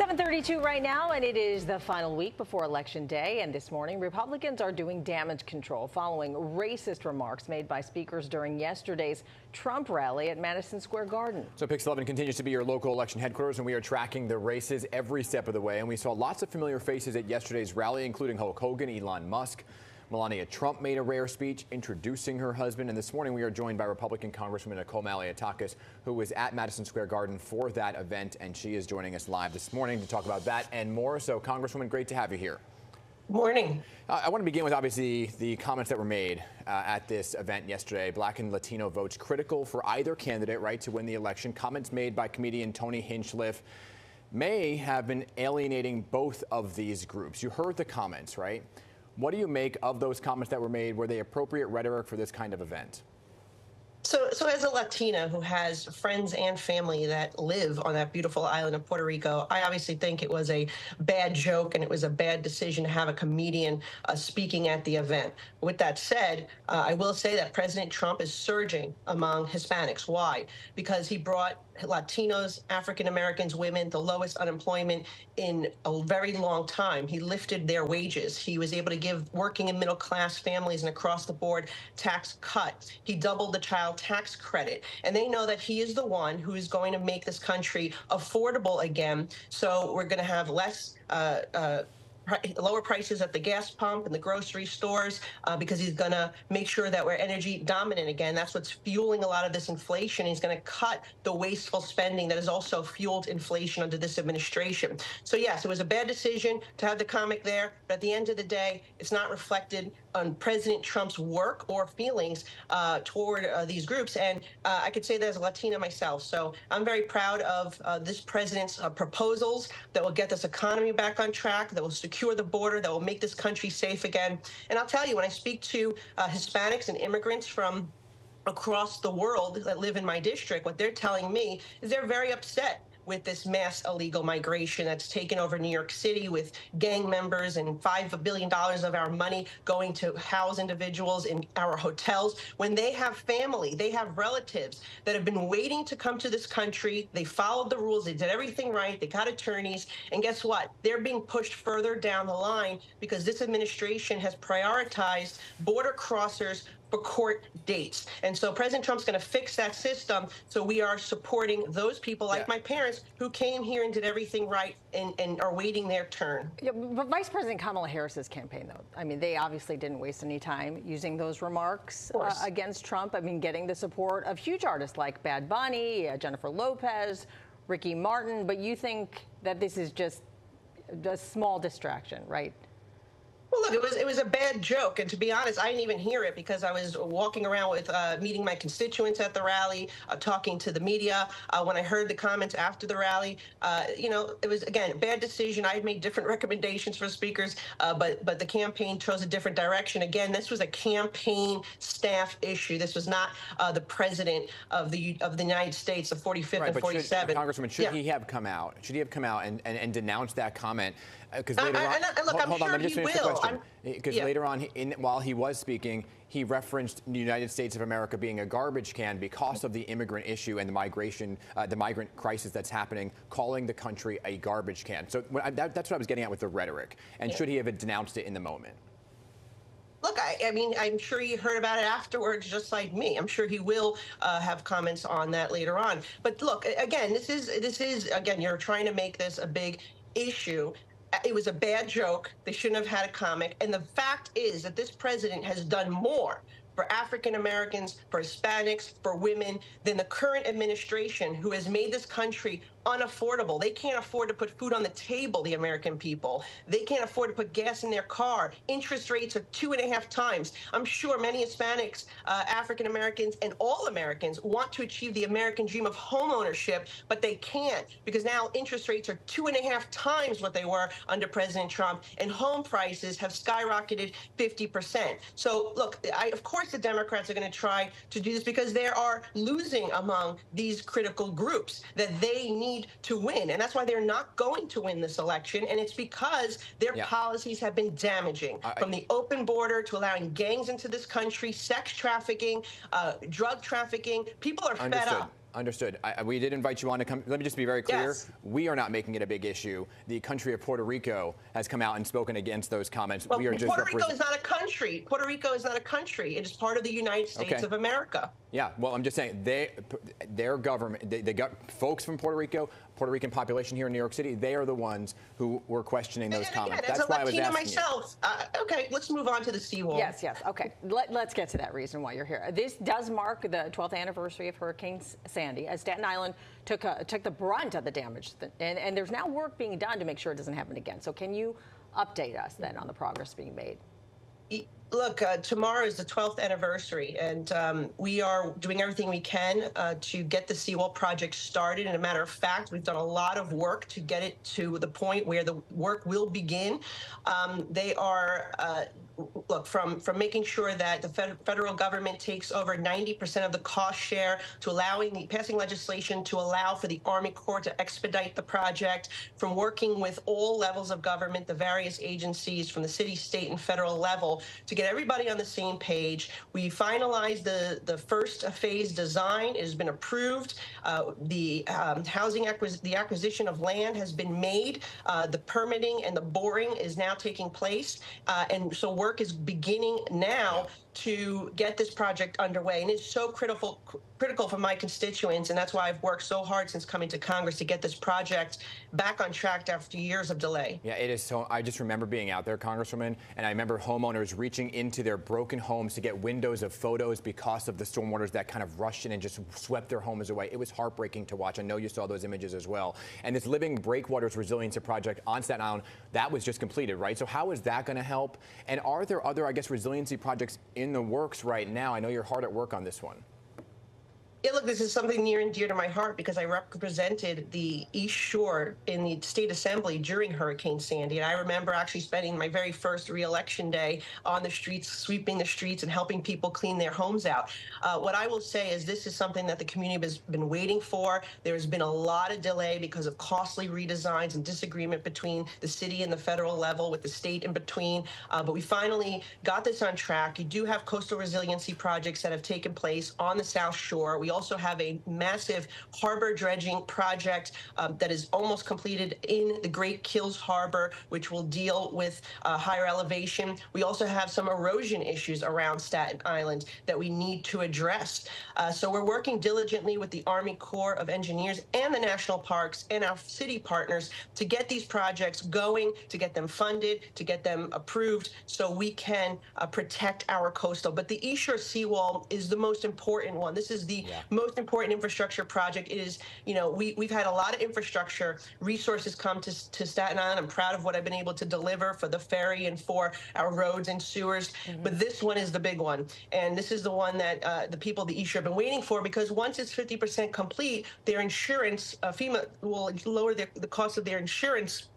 7:32 right now, and it is the final week before Election Day. And this morning, Republicans are doing damage control following racist remarks made by speakers during yesterday's Trump rally at Madison Square Garden. So PIX11 continues to be your local election headquarters, and we are tracking the races every step of the way. And we saw lots of familiar faces at yesterday's rally, including Hulk Hogan, Elon Musk. Melania Trump made a rare speech introducing her husband. And this morning we are joined by Republican Congresswoman Malliotakis, who was at Madison Square Garden for that event. And she is joining us live this morning to talk about that and more. So, Congresswoman, great to have you here. Morning. I want to begin with, obviously, the comments that were made at this event yesterday. Black and Latino votes critical for either candidate, right, to win the election. Comments made by comedian Tony Hinchcliffe may have been alienating both of these groups. You heard the comments, right? What do you make of those comments that were made? Were they appropriate rhetoric for this kind of event? So as a Latina who has friends and family that live on that beautiful island of Puerto Rico, I obviously think it was a bad joke and it was a bad decision to have a comedian speaking at the event. With that said, I will say that President Trump is surging among Hispanics. Why? Because he brought Latinos, African Americans, women, the lowest unemployment in a very long time. He lifted their wages. He was able to give working and middle class families an across the board tax cut. He doubled the child tax credit. And they know that he is the one who is going to make this country affordable again. So we're going to have less lower prices at the gas pump and the grocery stores because he's going to make sure that we're energy dominant again. That's what's fueling a lot of this inflation. He's going to cut the wasteful spending that has also fueled inflation under this administration. So, yes, it was a bad decision to have the comic there. But at the end of the day, it's not reflected on President Trump's work or feelings toward these groups. And I could say that as a Latina myself. So I'm very proud of this president's proposals that will get this economy back on track, that will secure the border, that will make this country safe again. And I'll tell you, when I speak to Hispanics and immigrants from across the world that live in my district, what they're telling me is they're very upset with this mass illegal migration that's taken over New York City, with gang members and $5 billion of our money going to house individuals in our hotels. When they have family, they have relatives that have been waiting to come to this country. They followed the rules. They did everything right. They got attorneys. And guess what? They're being pushed further down the line because this administration has prioritized border crossers for court dates. And so President Trump's going to fix that system. So we are supporting those people like my parents who came here and did everything right and are waiting their turn. Yeah, but Vice President Kamala Harris's campaign, though, I mean, they obviously didn't waste any time using those remarks against Trump. I mean, getting the support of huge artists like Bad Bunny, Jennifer Lopez, Ricky Martin. But you think that this is just a small distraction, right? Well, look, it was a bad joke, and to be honest, I didn't even hear it because I was walking around with meeting my constituents at the rally, talking to the media. When I heard the comments after the rally, you know, it was, again, a bad decision. I had made different recommendations for speakers, but the campaign chose a different direction. Again, this was a campaign staff issue. This was not the president of the United States, the 45th and 47th. Congressman, should he have come out? Should he have come out and denounced that comment? Because later on, look, I'm sure he will. Because later on, while he was speaking, he referenced the United States of America being a garbage can because of the immigrant issue and the migrant crisis that's happening, calling the country a garbage can. So that's what I was getting at with the rhetoric. And should he have denounced it in the moment? Look, I mean, I'm sure he heard about it afterwards, just like me. I'm sure he will have comments on that later on. But look, again, this is again, you're trying to make this a big issue. It was a bad joke. They shouldn't have had a comic. And the fact is that this president has done more for African Americans, for Hispanics, for women than the current administration, who has made this country unaffordable. They can't afford to put food on the table, the American people. They can't afford to put gas in their car. Interest rates are 2.5 times. I'm sure many Hispanics, African Americans, and all Americans want to achieve the American dream of home ownership, but they can't because now interest rates are 2.5 times what they were under President Trump, and home prices have skyrocketed 50%. So look, of course the Democrats are going to try to do this because they are losing among these critical groups that they need to win. And that's why they're not going to win this election. And it's because their policies have been damaging, from the open border to allowing gangs into this country, sex trafficking, drug trafficking. People are fed up. Understood. We did invite you on to come. Let me just be very clear. Yes. We are not making it a big issue. The country of Puerto Rico has come out and spoken against those comments. Well, We are just Puerto Rico is not a country. Puerto Rico is not a country. It is part of the United States of America. Yeah, well, I'm just saying, their government, they got folks from Puerto Rico, Puerto Rican population here in New York City, they are the ones who were questioning those comments. Again, That's why I was asking myself. Okay, let's move on to the Seawall. Yes, okay. Let's get to that reason why you're here. This does mark the 12th anniversary of Hurricane Sandy, as Staten Island took the brunt of the damage, and there's now work being done to make sure it doesn't happen again. So can you update us then on the progress being made? Look, tomorrow is the 12th anniversary, and we are doing everything we can to get the Seawall project started. And a matter of fact, we've done a lot of work to get it to the point where the work will begin. They are look, from making sure that the federal government takes over 90% of the cost share, to passing legislation to allow for the Army Corps to expedite the project, from working with all levels of government, the various agencies from the city, state, and federal level, to get everybody on the same page. We finalized the first phase design. It has been approved. The acquisition of land has been made. The permitting and the boring is now taking place. And so work is beginning now to get this project underway. And it's so critical for my constituents, and that's why I've worked so hard since coming to Congress to get this project back on track after years of delay. Yeah, it is so. I just remember being out there, Congresswoman, and I remember homeowners reaching into their broken homes to get windows of photos because of the stormwaters that kind of rushed in and just swept their homes away. It was heartbreaking to watch. I know you saw those images as well. And this Living Breakwaters Resiliency Project on Staten Island, that was just completed, right? So how is that going to help? And are there other, I guess, resiliency projects in the works right now? I know you're hard at work on this one. Yeah, look, this is something near and dear to my heart because I represented the East Shore in the state assembly during Hurricane Sandy. And I remember actually spending my very first re-election day on the streets, sweeping the streets and helping people clean their homes out. What I will say is this is something that the community has been waiting for. There's been a lot of delay because of costly redesigns and disagreement between the city and the federal level, with the state in between. But we finally got this on track. You do have coastal resiliency projects that have taken place on the South Shore. We also have a massive harbor dredging project that is almost completed in the Great Kills Harbor, which will deal with higher elevation. We also have some erosion issues around Staten Island that we need to address. So we're working diligently with the Army Corps of Engineers and the national parks and our city partners to get these projects going, to get them funded, to get them approved so we can protect our coastal. But the East Shore Seawall is the most important one. This is the most important infrastructure project. It is, we've had a lot of infrastructure resources come to Staten Island. I'm proud of what I've been able to deliver for the ferry and for our roads and sewers. But this one is the big one. And this is the one that the people of the East Shore have been waiting for, because once it's 50% complete, their insurance, FEMA will lower the cost of their insurance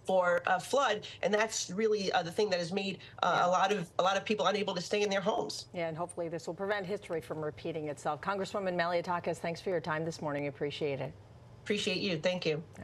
for flood, and that's really the thing that has made a lot of people unable to stay in their homes. Yeah, and hopefully this will prevent history from repeating itself. Congresswoman Malliotakis, thanks for your time this morning. Appreciate it. Appreciate you. Thank you.